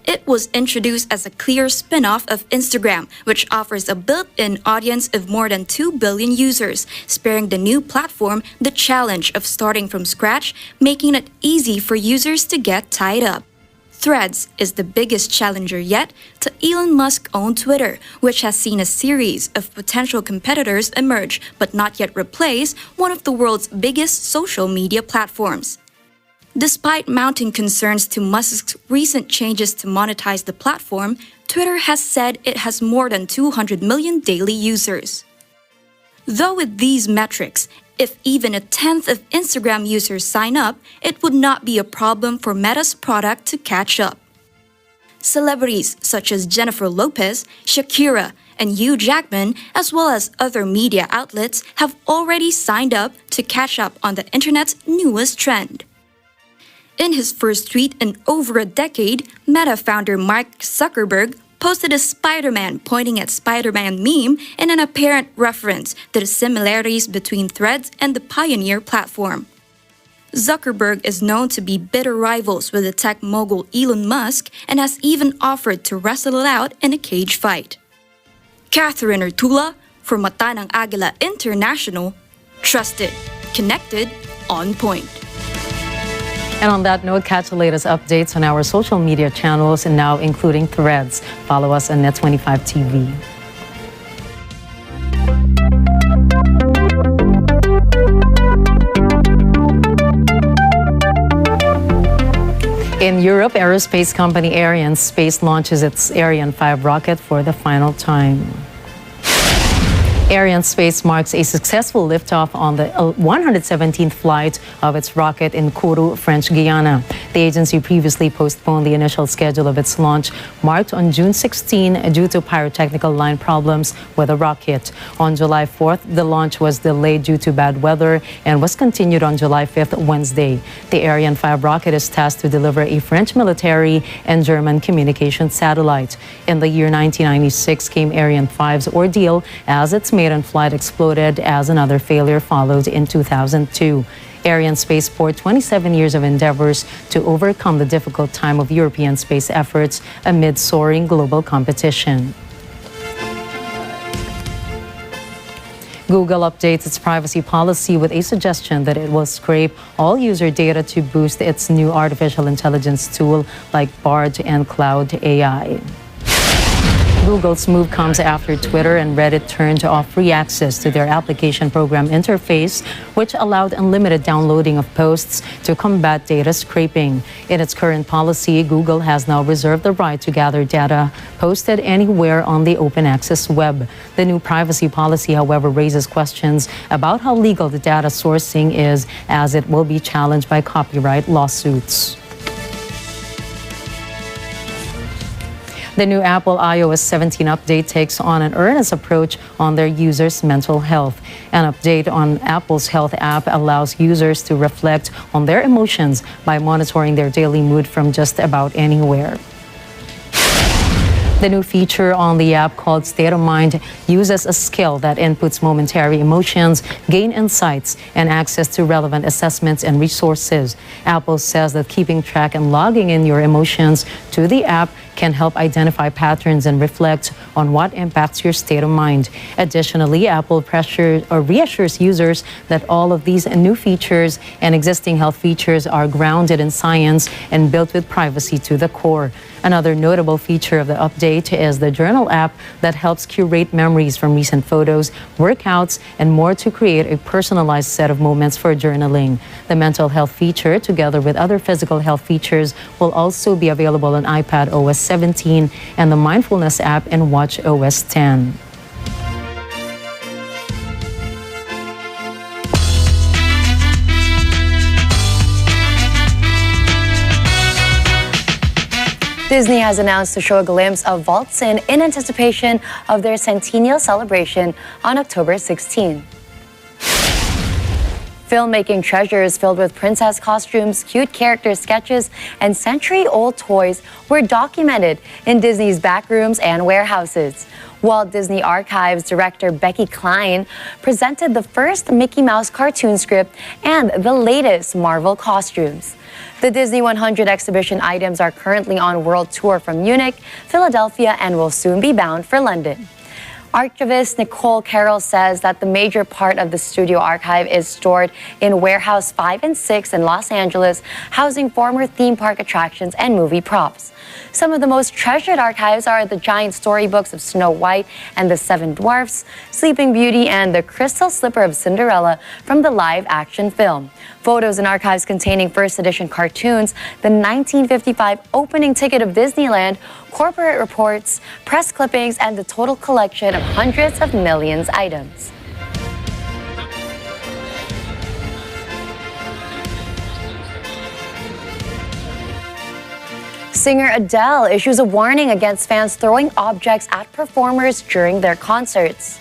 S17: It was introduced as a clear spin-off of Instagram, which offers a built-in audience of more than 2 billion users, sparing the new platform the challenge of starting from scratch, making it easy for users to get tied up. Threads is the biggest challenger yet to Elon Musk-owned Twitter, which has seen a series of potential competitors emerge but not yet replace one of the world's biggest social media platforms. Despite mounting concerns to Musk's recent changes to monetize the platform, Twitter has said it has more than 200 million daily users. Though with these metrics, if even a tenth of Instagram users sign up, it would not be a problem for Meta's product to catch up. Celebrities such as Jennifer Lopez, Shakira, and Hugh Jackman, as well as other media outlets, have already signed up to catch up on the internet's newest trend. In his first tweet in over a decade, Meta founder Mark Zuckerberg posted a Spider-Man pointing at Spider-Man meme in an apparent reference to the similarities between Threads and the pioneer platform. Zuckerberg is known to be bitter rivals with the tech mogul Elon Musk and has even offered to wrestle it out in a cage fight. Catherine Ertula for Mata ng Agila International, trusted, connected, on point.
S1: And on that note, catch the latest updates on our social media channels and now including Threads. Follow us on Net25 TV. In Europe, aerospace company Arianespace launches its Ariane 5 rocket for the final time. Arianespace marks a successful liftoff on the 117th flight of its rocket in Kourou, French Guiana. The agency previously postponed the initial schedule of its launch, marked on June 16 due to pyrotechnical line problems with the rocket. On July 4th, the launch was delayed due to bad weather and was continued on July 5th, Wednesday. The Ariane 5 rocket is tasked to deliver a French military and German communication satellite. In the year 1996 came Ariane 5's ordeal as its maiden flight exploded as another failure followed in 2002. Arianespace poured 27 years of endeavors to overcome the difficult time of European space efforts amid soaring global competition. Google updates its privacy policy with a suggestion that it will scrape all user data to boost its new artificial intelligence tool like Bard and Cloud AI. Google's move comes after Twitter and Reddit turned off free access to their application program interface, which allowed unlimited downloading of posts to combat data scraping. In its current policy, Google has now reserved the right to gather data posted anywhere on the open access web. The new privacy policy, however, raises questions about how legal the data sourcing is, as it will be challenged by copyright lawsuits. The new Apple iOS 17 update takes on an earnest approach on their users' mental health. An update on Apple's Health app allows users to reflect on their emotions by monitoring their daily mood from just about anywhere. The new feature on the app called State of Mind uses a skill that inputs momentary emotions, gain insights, and access to relevant assessments and resources. Apple says that keeping track and logging in your emotions to the app can help identify patterns and reflect on what impacts your state of mind. Additionally, Apple reassures users that all of these new features and existing health features are grounded in science and built with privacy to the core. Another notable feature of the update is the Journal app that helps curate memories from recent photos, workouts, and more to create a personalized set of moments for journaling. The mental health feature, together with other physical health features, will also be available on iPad OS 17 and the Mindfulness app in Watch OS 10.
S2: Disney has announced to show a glimpse of Waltzin in anticipation of their centennial celebration on October 16. Filmmaking treasures filled with princess costumes, cute character sketches, and century-old toys were documented in Disney's backrooms and warehouses. Walt Disney Archives director Becky Cline presented the first Mickey Mouse cartoon script and the latest Marvel costumes. The Disney 100 exhibition items are currently on world tour from Munich, Philadelphia, and will soon be bound for London. Archivist Nicole Carroll says that the major part of the studio archive is stored in Warehouse 5 and 6 in Los Angeles, housing former theme park attractions and movie props. Some of the most treasured archives are the giant storybooks of Snow White and the Seven Dwarfs, Sleeping Beauty, and the Crystal Slipper of Cinderella from the live-action film. Photos and archives containing first edition cartoons, the 1955 opening ticket of Disneyland, corporate reports, press clippings, and the total collection of hundreds of millions items. Singer Adele issues a warning against fans throwing objects at performers during their concerts.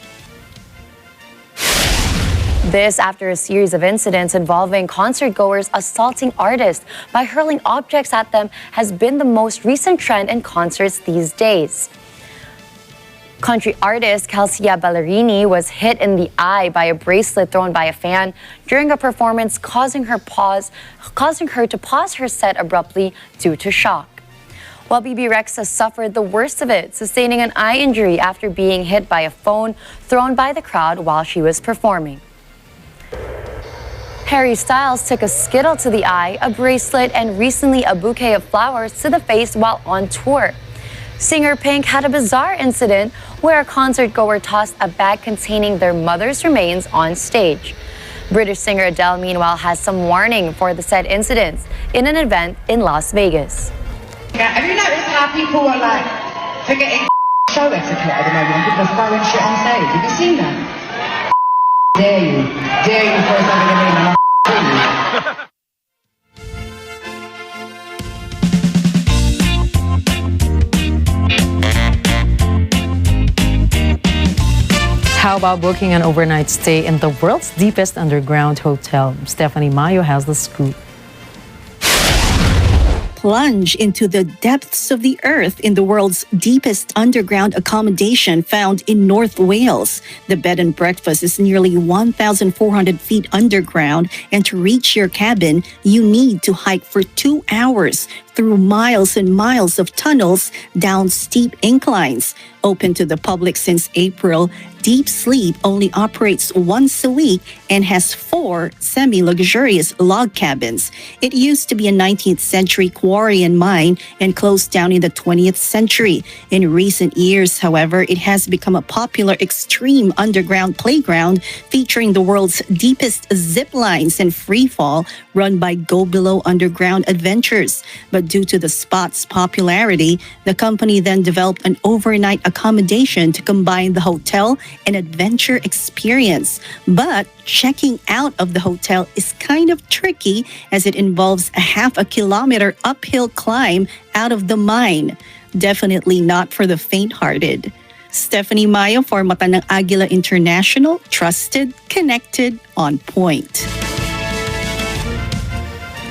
S2: This after a series of incidents involving concertgoers assaulting artists by hurling objects at them has been the most recent trend in concerts these days. Country artist Kelsia Ballerini was hit in the eye by a bracelet thrown by a fan during a performance, causing her to pause her set abruptly due to shock. While BB Rexa suffered the worst of it, sustaining an eye injury after being hit by a phone thrown by the crowd while she was performing. Harry Styles took a Skittle to the eye, a bracelet, and recently a bouquet of flowers to the face while on tour. Singer Pink had a bizarre incident where a concertgoer tossed a bag containing their mother's remains on stage. British singer Adele, meanwhile, has some warning for the said incidents in an event in Las Vegas.
S19: Have you noticed how people are like forgetting show etiquette at the moment? People are throwing shit on stage. Have you seen that? Dare you throw something at me and I'll
S1: How about booking an overnight stay in the world's deepest underground hotel? Stephanie Mayo has the scoop.
S20: Plunge into the depths of the earth in the world's deepest underground accommodation found in North Wales. The bed and breakfast is nearly 1,400 feet underground, and to reach your cabin, you need to hike for 2 hours through miles and miles of tunnels down steep inclines. Open to the public since April, Deep Sleep only operates once a week and has 4 semi-luxurious log cabins. It used to be a 19th century quarry and mine and closed down in the 20th century. In recent years, however, it has become a popular extreme underground playground featuring the world's deepest zip lines and free fall run by Go Below Underground Adventures. But due to the spot's popularity, the company then developed an overnight accommodation to combine the hotel and adventure experience. But checking out of the hotel is kind of tricky as it involves a half a kilometer uphill climb out of the mine. Definitely not for the faint-hearted. Stephanie Mayo for Mata ng Agila International, trusted, connected, on point.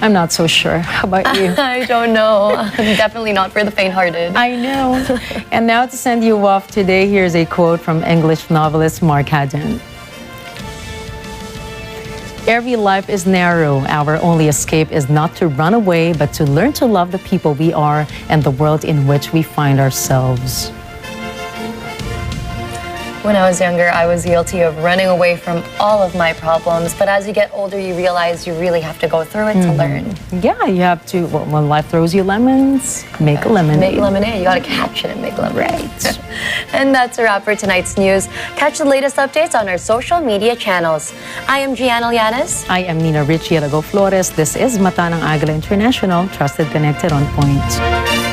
S1: I'm not so sure. How about you?
S2: I don't know. Definitely not for the faint-hearted.
S1: I know. And now to send you off today, here's a quote from English novelist Mark Haddon. Every life is narrow. Our only escape is not to run away, but to learn to love the people we are and the world in which we find ourselves.
S2: When I was younger, I was guilty of running away from all of my problems. But as you get older, you realize you really have to go through it to learn.
S1: Yeah, you have to. Well, when life throws you lemons, make a lemonade.
S2: Make lemonade. You got to catch it and make lemonade. Right. And that's a wrap for tonight's news. Catch the latest updates on our social media channels. I am Gianna Llanes.
S1: I am Nina Richie Arago Flores. This is Mata ng Agila International, trusted, connected, on point.